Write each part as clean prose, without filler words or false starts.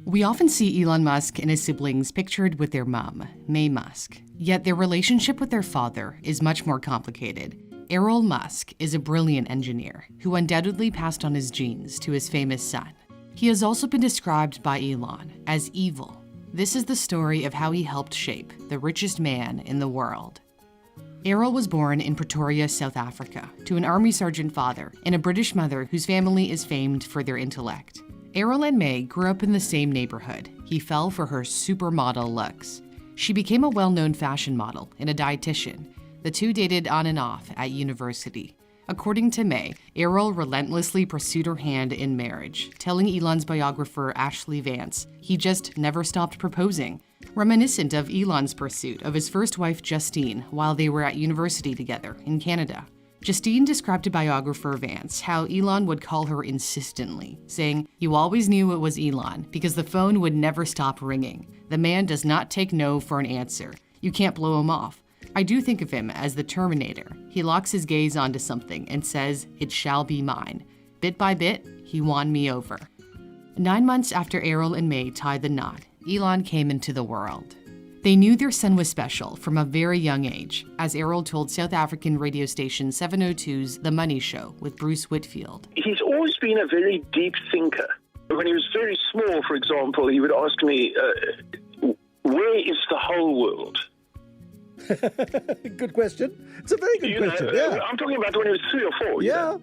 We often see Elon Musk and his siblings pictured with their mom, May Musk. Yet their relationship with their father is much more complicated. Errol Musk is a brilliant engineer who undoubtedly passed on his genes to his famous son. He has also been described by Elon as evil. This is the story of how he helped shape the richest man in the world. Errol was born in Pretoria, South Africa, to an army sergeant father and a British mother whose family is famed for their intellect. Errol and May grew up in the same neighborhood. He fell for her supermodel looks. She became a well-known fashion model and a dietitian. The two dated on and off at university. According to May, Errol relentlessly pursued her hand in marriage, telling Elon's biographer Ashley Vance he just never stopped proposing, reminiscent of Elon's pursuit of his first wife Justine while they were at university together in Canada. Justine described to biographer Vance how Elon would call her insistently, saying, "You always knew it was Elon because the phone would never stop ringing. The man does not take no for an answer. You can't blow him off. I do think of him as the Terminator. He locks his gaze onto something and says, 'It shall be mine.' Bit by bit, he won me over." 9 months after Errol and May tied the knot, Elon came into the world. They knew their son was special from a very young age, as Errol told South African radio station 702's The Money Show with Bruce Whitfield. He's always been a very deep thinker. When he was very small, for example, he would ask me, where is the whole world? Good question. It's a very good question. Yeah. I'm talking about when he was 3 or 4. Yeah.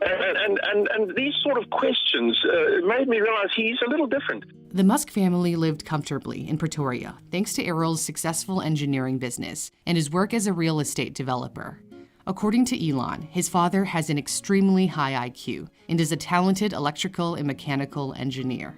And these sort of questions made me realize he's a little different. The Musk family lived comfortably in Pretoria thanks to Errol's successful engineering business and his work as a real estate developer. According to Elon, his father has an extremely high IQ and is a talented electrical and mechanical engineer.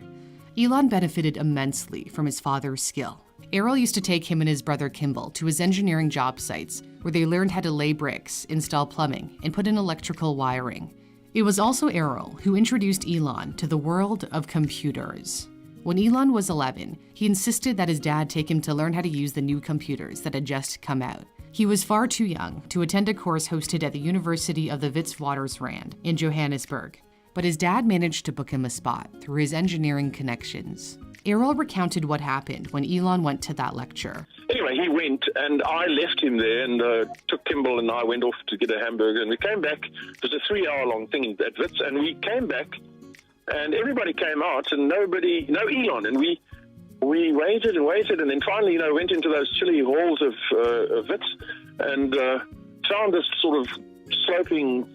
Elon benefited immensely from his father's skill. Errol used to take him and his brother Kimball to his engineering job sites where they learned how to lay bricks, install plumbing, and put in electrical wiring. It was also Errol who introduced Elon to the world of computers. When Elon was 11, he insisted that his dad take him to learn how to use the new computers that had just come out. He was far too young to attend a course hosted at the University of the Witwatersrand in Johannesburg, but his dad managed to book him a spot through his engineering connections. Errol recounted what happened when Elon went to that lecture. Anyway, he went and I left him there and took Kimball and I went off to get a hamburger and we came back. It was a 3-hour-long thing at Wits and we came back and everybody came out and no Elon. And we waited and then finally, went into those chilly halls of Wits and found this sort of sloping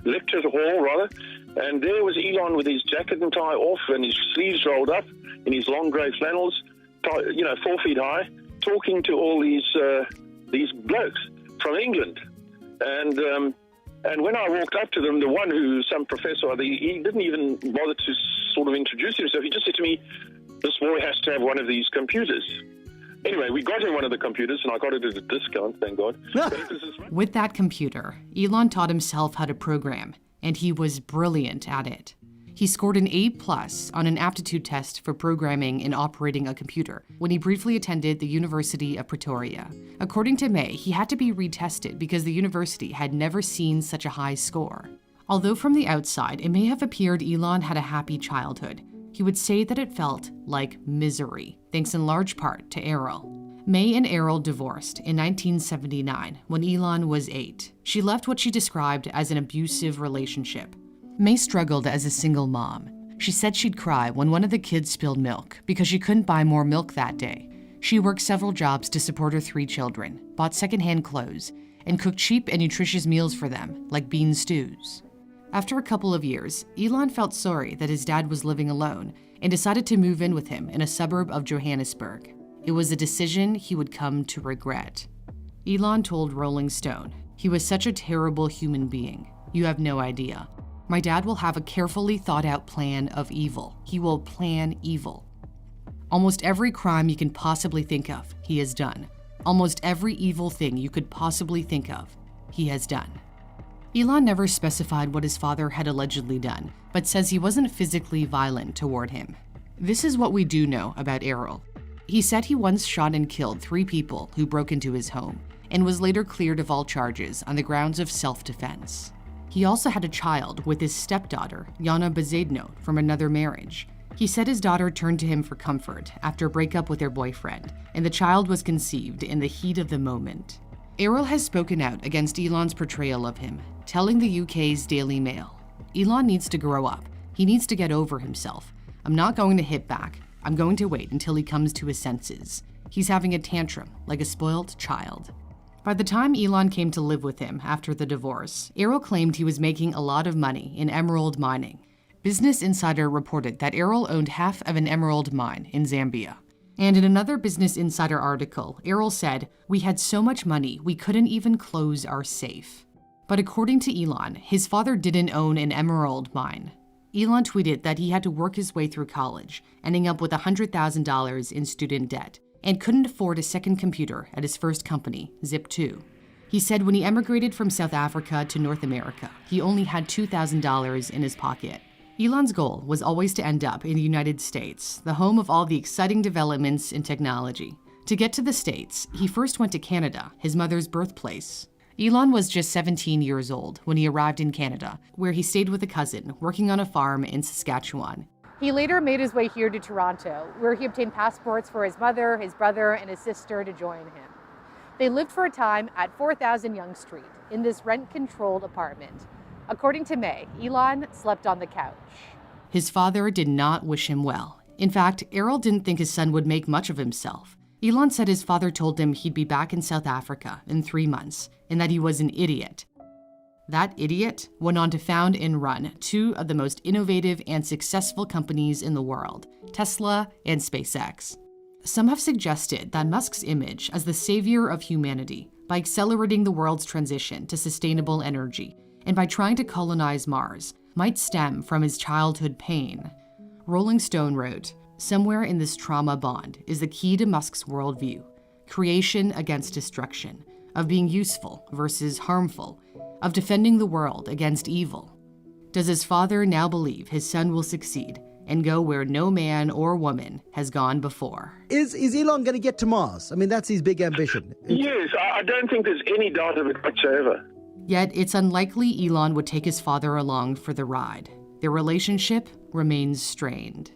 lecture hall rather. And there was Elon with his jacket and tie off and his sleeves rolled up in his long grey flannels, 4 feet high, talking to all these blokes from England. And when I walked up to them, the one who, some professor, he didn't even bother to sort of introduce himself. He just said to me, "This boy has to have one of these computers." Anyway, we got him one of the computers, and I got it at a discount, thank God. With that computer, Elon taught himself how to program, and he was brilliant at it. He scored an A+ on an aptitude test for programming and operating a computer when he briefly attended the University of Pretoria. According to May, he had to be retested because the university had never seen such a high score. Although from the outside, it may have appeared Elon had a happy childhood, he would say that it felt like misery, thanks in large part to Errol. May and Errol divorced in 1979 when Elon was 8. She left what she described as an abusive relationship. May struggled as a single mom. She said she'd cry when one of the kids spilled milk because she couldn't buy more milk that day. She worked several jobs to support her 3 children, bought secondhand clothes, and cooked cheap and nutritious meals for them, like bean stews. After a couple of years, Elon felt sorry that his dad was living alone and decided to move in with him in a suburb of Johannesburg. It was a decision he would come to regret. Elon told Rolling Stone, "He was such a terrible human being. You have no idea. My dad will have a carefully thought out plan of evil. He will plan evil. Almost every crime you can possibly think of, he has done. Almost every evil thing you could possibly think of, he has done." Elon never specified what his father had allegedly done, but says he wasn't physically violent toward him. This is what we do know about Errol. He said he once shot and killed 3 people who broke into his home, and was later cleared of all charges on the grounds of self-defense. He also had a child with his stepdaughter, Yana Bezedno, from another marriage. He said his daughter turned to him for comfort after a breakup with her boyfriend, and the child was conceived in the heat of the moment. Errol has spoken out against Elon's portrayal of him, telling the UK's Daily Mail, "Elon needs to grow up. He needs to get over himself. I'm not going to hit back. I'm going to wait until he comes to his senses. He's having a tantrum like a spoiled child." By the time Elon came to live with him after the divorce, Errol claimed he was making a lot of money in emerald mining. Business Insider reported that Errol owned half of an emerald mine in Zambia. And in another Business Insider article, Errol said, "We had so much money, we couldn't even close our safe." But according to Elon, his father didn't own an emerald mine. Elon tweeted that he had to work his way through college, ending up with $100,000 in student debt, and couldn't afford a second computer at his first company, Zip2. He said when he emigrated from South Africa to North America, he only had $2,000 in his pocket. Elon's goal was always to end up in the United States, the home of all the exciting developments in technology. To get to the States, he first went to Canada, his mother's birthplace. Elon was just 17 years old when he arrived in Canada, where he stayed with a cousin working on a farm in Saskatchewan. He later made his way here to Toronto, where he obtained passports for his mother, his brother, and his sister to join him. They lived for a time at 4000 Yonge Street in this rent-controlled apartment. According to May, Elon slept on the couch. His father did not wish him well. In fact, Errol didn't think his son would make much of himself. Elon said his father told him he'd be back in South Africa in 3 months, and that he was an idiot. That idiot went on to found and run 2 of the most innovative and successful companies in the world, Tesla and SpaceX. Some have suggested that Musk's image as the savior of humanity, by accelerating the world's transition to sustainable energy, and by trying to colonize Mars, might stem from his childhood pain. Rolling Stone wrote, "Somewhere in this trauma bond is the key to Musk's worldview, creation against destruction, of being useful versus harmful, of defending the world against evil. Does his father now believe his son will succeed and go where no man or woman has gone before?" Is Elon going to get to Mars? I mean, that's his big ambition. Yes, I don't think there's any doubt of it whatsoever. Yet it's unlikely Elon would take his father along for the ride. Their relationship remains strained.